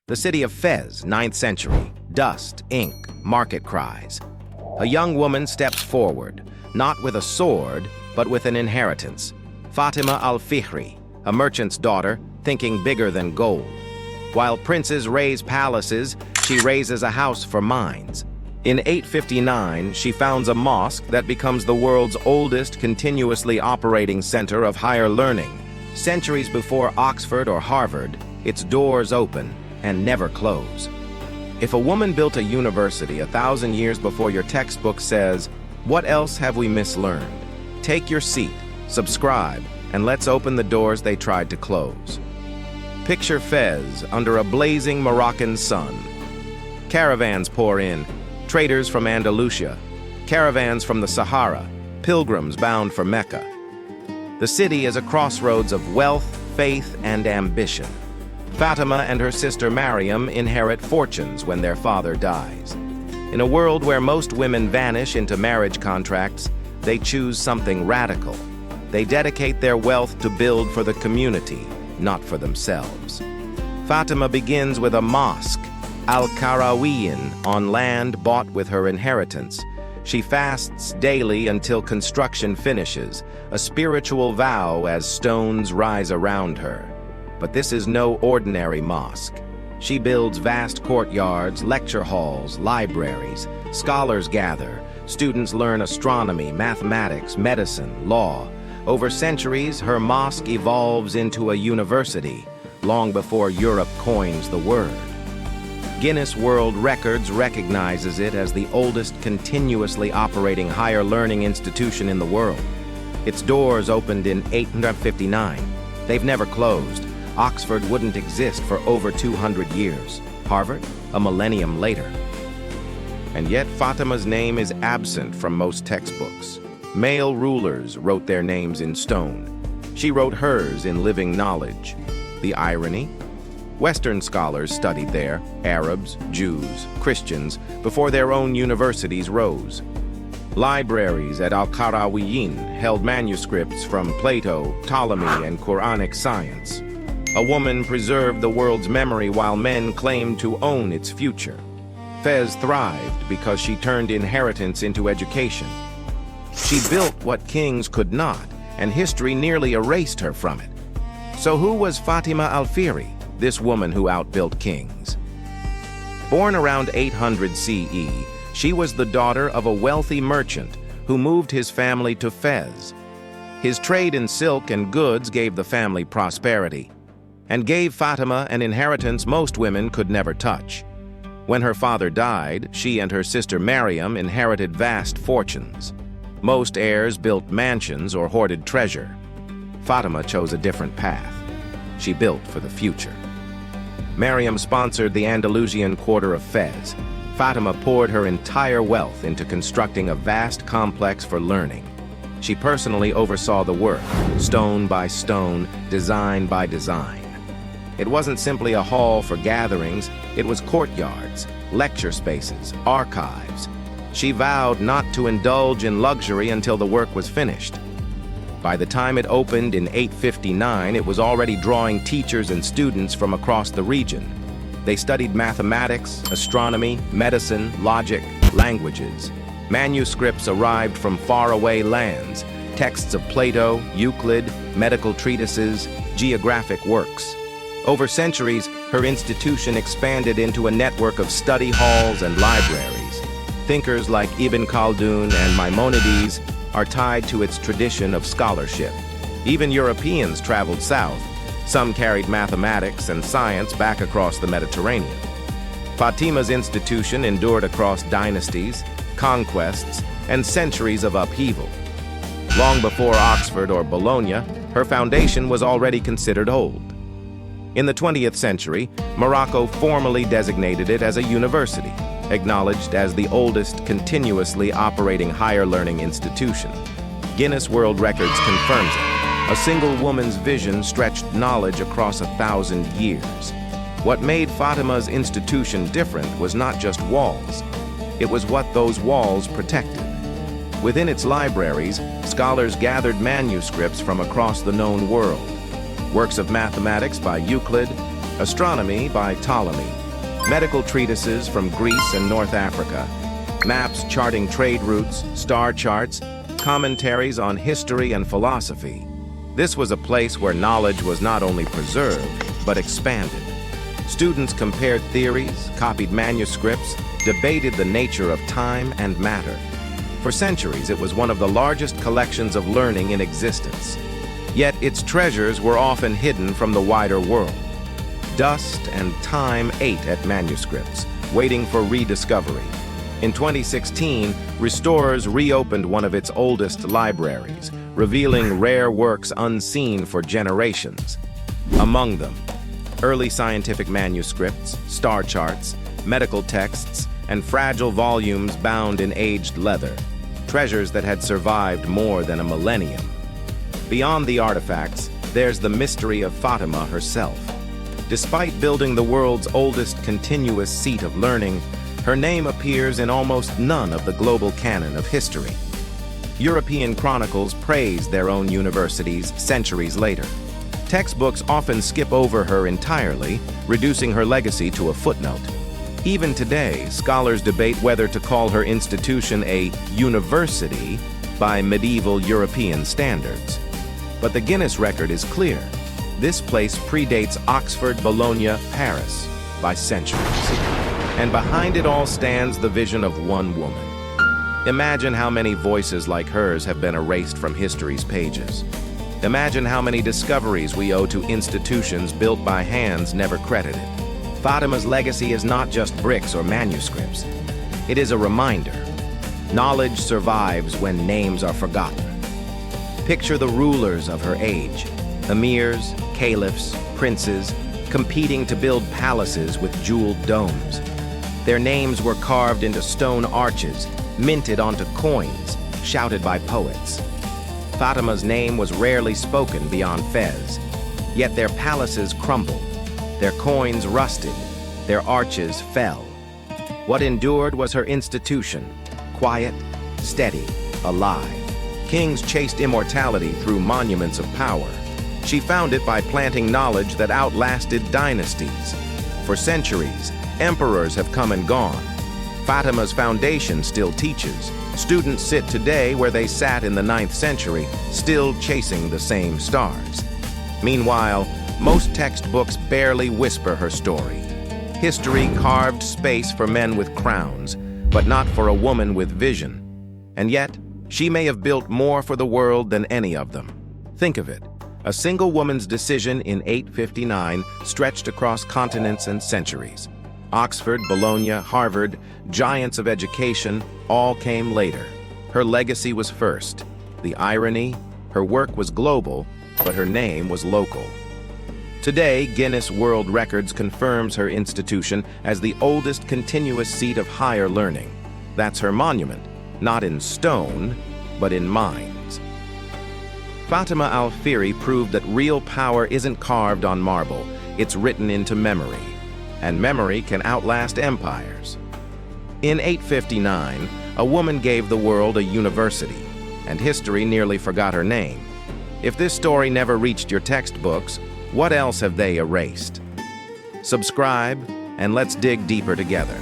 The city of Fez, 9th century. Dust, ink, market cries. A young woman steps forward, not with a sword, but with an inheritance. Fatima al-Fihri, a merchant's daughter, thinking bigger than gold. While princes raise palaces, she raises a house for minds. In 859, she founds a mosque that becomes the world's oldest continuously operating center of higher learning. Centuries before Oxford or Harvard, its doors open and never close. If a woman built a university 1,000 years before your textbook says, "What else have we mislearned?" Take your seat, subscribe, and let's open the doors they tried to close. Picture Fez under a blazing Moroccan sun. Caravans pour in, traders from Andalusia, caravans from the Sahara, pilgrims bound for Mecca. The city is a crossroads of wealth, faith, and ambition. Fatima and her sister Mariam inherit fortunes when their father dies. In a world where most women vanish into marriage contracts, they choose something radical. They dedicate their wealth to build for the community, not for themselves. Fatima begins with a mosque, al-Qarawiyyin, on land bought with her inheritance. She fasts daily until construction finishes, a spiritual vow as stones rise around her. But this is no ordinary mosque. She builds vast courtyards, lecture halls, libraries. Scholars gather. Students learn astronomy, mathematics, medicine, law. Over centuries, her mosque evolves into a university, long before Europe coins the word. Guinness World Records recognizes it as the oldest continuously operating higher learning institution in the world. Its doors opened in 859. They've never closed. Oxford wouldn't exist for over 200 years. Harvard, a millennium later. And yet Fatima's name is absent from most textbooks. Male rulers wrote their names in stone. She wrote hers in living knowledge. The irony? Western scholars studied there, Arabs, Jews, Christians, before their own universities rose. Libraries at al-Qarawiyyin held manuscripts from Plato, Ptolemy, and Quranic science. A woman preserved the world's memory while men claimed to own its future. Fez thrived because she turned inheritance into education. She built what kings could not, and history nearly erased her from it. So who was Fatima al-Fihri, this woman who outbuilt kings? Born around 800 CE, she was the daughter of a wealthy merchant who moved his family to Fez. His trade in silk and goods gave the family prosperity, and gave Fatima an inheritance most women could never touch. When her father died, she and her sister Mariam inherited vast fortunes. Most heirs built mansions or hoarded treasure. Fatima chose a different path. She built for the future. Mariam sponsored the Andalusian quarter of Fez. Fatima poured her entire wealth into constructing a vast complex for learning. She personally oversaw the work, stone by stone, design by design. It wasn't simply a hall for gatherings, it was courtyards, lecture spaces, archives. She vowed not to indulge in luxury until the work was finished. By the time it opened in 859, it was already drawing teachers and students from across the region. They studied mathematics, astronomy, medicine, logic, languages. Manuscripts arrived from faraway lands, texts of Plato, Euclid, medical treatises, geographic works. Over centuries, her institution expanded into a network of study halls and libraries. Thinkers like Ibn Khaldun and Maimonides are tied to its tradition of scholarship. Even Europeans traveled south. Some carried mathematics and science back across the Mediterranean. Fatima's institution endured across dynasties, conquests, and centuries of upheaval. Long before Oxford or Bologna, her foundation was already considered old. In the 20th century, Morocco formally designated it as a university, acknowledged as the oldest continuously operating higher learning institution. Guinness World Records confirms it. A single woman's vision stretched knowledge across 1,000 years. What made Fatima's institution different was not just walls. It was what those walls protected. Within its libraries, scholars gathered manuscripts from across the known world. Works of mathematics by Euclid, astronomy by Ptolemy, medical treatises from Greece and North Africa, maps charting trade routes, star charts, commentaries on history and philosophy. This was a place where knowledge was not only preserved, but expanded. Students compared theories, copied manuscripts, debated the nature of time and matter. For centuries, it was one of the largest collections of learning in existence. Yet its treasures were often hidden from the wider world. Dust and time ate at manuscripts, waiting for rediscovery. In 2016, restorers reopened one of its oldest libraries, revealing rare works unseen for generations. Among them, early scientific manuscripts, star charts, medical texts, and fragile volumes bound in aged leather, treasures that had survived more than a millennium. Beyond the artifacts, there's the mystery of Fatima herself. Despite building the world's oldest continuous seat of learning, her name appears in almost none of the global canon of history. European chronicles praise their own universities centuries later. Textbooks often skip over her entirely, reducing her legacy to a footnote. Even today, scholars debate whether to call her institution a university by medieval European standards. But the Guinness record is clear. This place predates Oxford, Bologna, Paris by centuries. And behind it all stands the vision of one woman. Imagine how many voices like hers have been erased from history's pages. Imagine how many discoveries we owe to institutions built by hands never credited. Fatima's legacy is not just bricks or manuscripts. It is a reminder. Knowledge survives when names are forgotten. Picture the rulers of her age, emirs, caliphs, princes, competing to build palaces with jeweled domes. Their names were carved into stone arches, minted onto coins, shouted by poets. Fatima's name was rarely spoken beyond Fez, yet their palaces crumbled, their coins rusted, their arches fell. What endured was her institution, quiet, steady, alive. Kings chased immortality through monuments of power. She found it by planting knowledge that outlasted dynasties. For centuries, emperors have come and gone. Fatima's foundation still teaches. Students sit today where they sat in the 9th century, still chasing the same stars. Meanwhile, most textbooks barely whisper her story. History carved space for men with crowns, but not for a woman with vision. And yet, she may have built more for the world than any of them. Think of it. A single woman's decision in 859 stretched across continents and centuries. Oxford, Bologna, Harvard, giants of education, all came later. Her legacy was first. The irony, her work was global, but her name was local. Today, Guinness World Records confirms her institution as the oldest continuous seat of higher learning. That's her monument, not in stone, but in minds. Fatima al-Fihri proved that real power isn't carved on marble, it's written into memory. And memory can outlast empires. In 859, a woman gave the world a university, and history nearly forgot her name. If this story never reached your textbooks, what else have they erased? Subscribe, and let's dig deeper together.